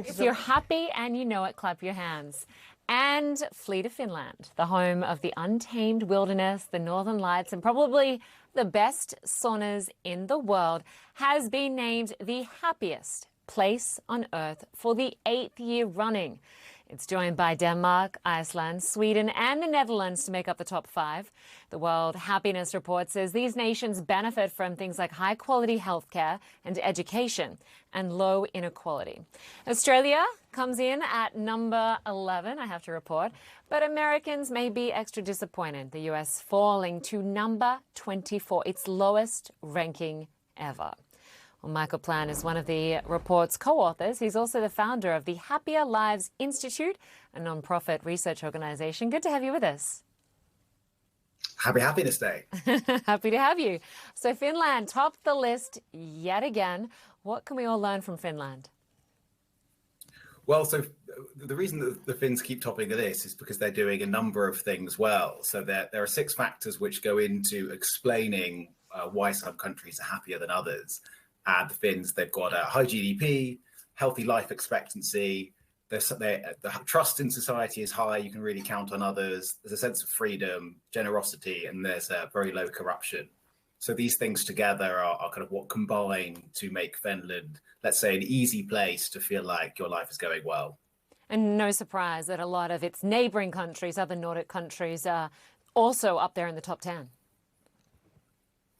If you're happy and you know it, clap your hands. And flee to Finland, the home of the untamed wilderness, the northern lights, and probably the best saunas in the world, has been named the happiest place on earth for the 8th year running. It's joined by Denmark, Iceland, Sweden, and the Netherlands to make up the top 5. The World Happiness Report says these nations benefit from things like high quality healthcare and education and low inequality. Australia comes in at number 11, I have to report, but Americans may be extra disappointed. The US falling to number 24, its lowest ranking ever. Well, Michael Plan is one of the report's co-authors. He's also the founder of the Happier Lives Institute, a non-profit research organization. Good to have you with us. Happy Happiness Day. Happy to have you. So Finland topped the list yet again. What can we all learn from Finland? Well, so the reason that the Finns keep topping the list is because they're doing a number of things well. So there are 6 factors which go into explaining why some countries are happier than others. And the Finns, they've got a high GDP, healthy life expectancy, the trust in society is high, you can really count on others, there's a sense of freedom, generosity, and there's a very low corruption. So these things together are kind of what combine to make Finland, let's say, an easy place to feel like your life is going well. And no surprise that a lot of its neighbouring countries, other Nordic countries, are also up there in the top 10.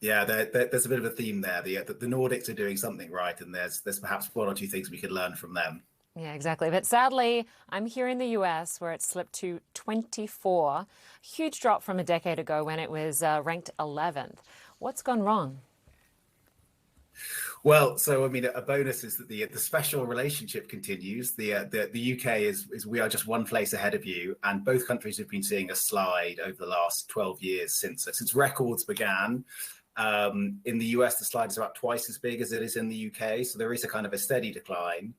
Yeah, there's a bit of a theme there. The Nordics are doing something right, and there's perhaps 1 or 2 things we could learn from them. Yeah, exactly. But sadly, I'm here in the US where it slipped to 24. Huge drop from a decade ago when it was ranked 11th. What's gone wrong? Well, so I mean, a bonus is that the special relationship continues. The UK is we are just 1 place ahead of you, and both countries have been seeing a slide over the last 12 years since records began. In the US, the slide is about twice as big as it is in the UK, so there is a kind of a steady decline.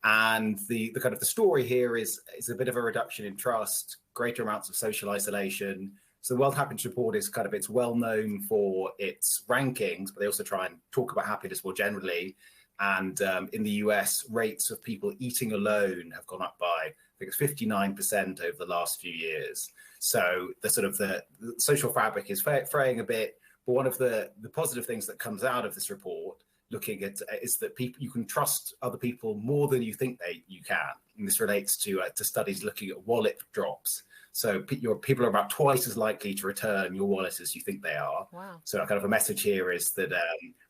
And the kind of the story here is a bit of a reduction in trust, greater amounts of social isolation. So the World Happiness Report is kind of, it's well known for its rankings, but they also try and talk about happiness more generally. And in the US, rates of people eating alone have gone up by, I think it's 59% over the last few years. So the social fabric is fraying a bit. But one of the positive things that comes out of this report looking at is that you can trust other people more than you think you can. And this relates to studies looking at wallet drops. So people are about twice as likely to return your wallet as you think they are. Wow. So kind of a message here is that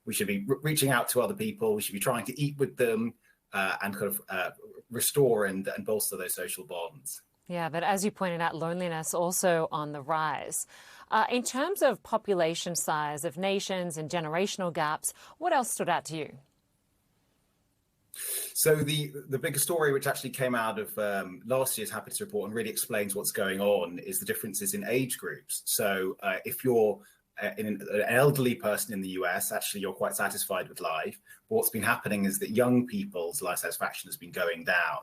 we should be reaching out to other people. We should be trying to eat with them and kind of restore and bolster those social bonds. Yeah, but as you pointed out, loneliness also on the rise. In terms of population size of nations and generational gaps, what else stood out to you? So the bigger story, which actually came out of last year's Happiness Report and really explains what's going on, is the differences in age groups. So if you're an elderly person in the US, actually you're quite satisfied with life. But what's been happening is that young people's life satisfaction has been going down.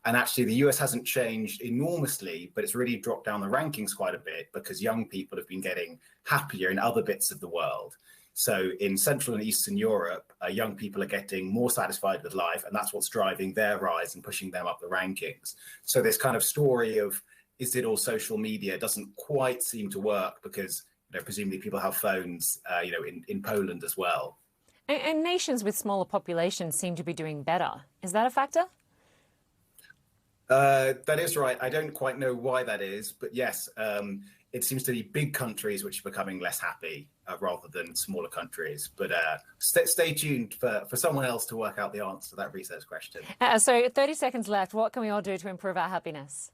And actually the US hasn't changed enormously, but it's really dropped down the rankings quite a bit because young people have been getting happier in other bits of the world. So in Central and Eastern Europe, young people are getting more satisfied with life, and that's what's driving their rise and pushing them up the rankings. So this kind of story of, is it all social media, doesn't quite seem to work because presumably people have phones, in Poland as well. And nations with smaller populations seem to be doing better. Is that a factor? That is right. I don't quite know why that is, but yes, it seems to be big countries which are becoming less happy rather than smaller countries. But stay tuned for someone else to work out the answer to that research question. So 30 seconds left. What can we all do to improve our happiness?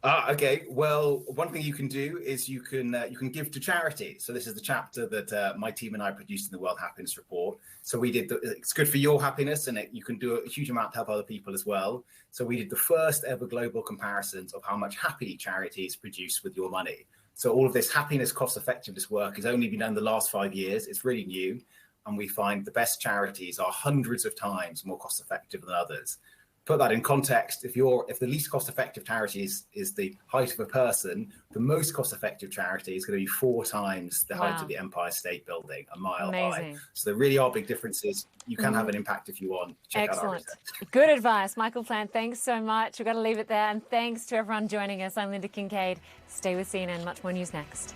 Okay. Well, one thing you can do is you can give to charity. So this is the chapter that my team and I produced in the World Happiness Report. So we did it's good for your happiness, and you can do a huge amount to help other people as well. So we did the first ever global comparisons of how much happy charities produce with your money. So all of this happiness cost effectiveness work has only been done the last 5 years. It's really new. And we find the best charities are hundreds of times more cost effective than others. put that in context, if the least cost-effective charity is the height of a person, the most cost-effective charity is going to be 4 times the height of the Empire State Building, a mile high. So there really are big differences. You can have an impact if you want. Check out our research. Good advice, Michael Plant. Thanks so much. We've got to leave it there. And thanks to everyone joining us. I'm Linda Kincaid. Stay with CNN. Much more news next.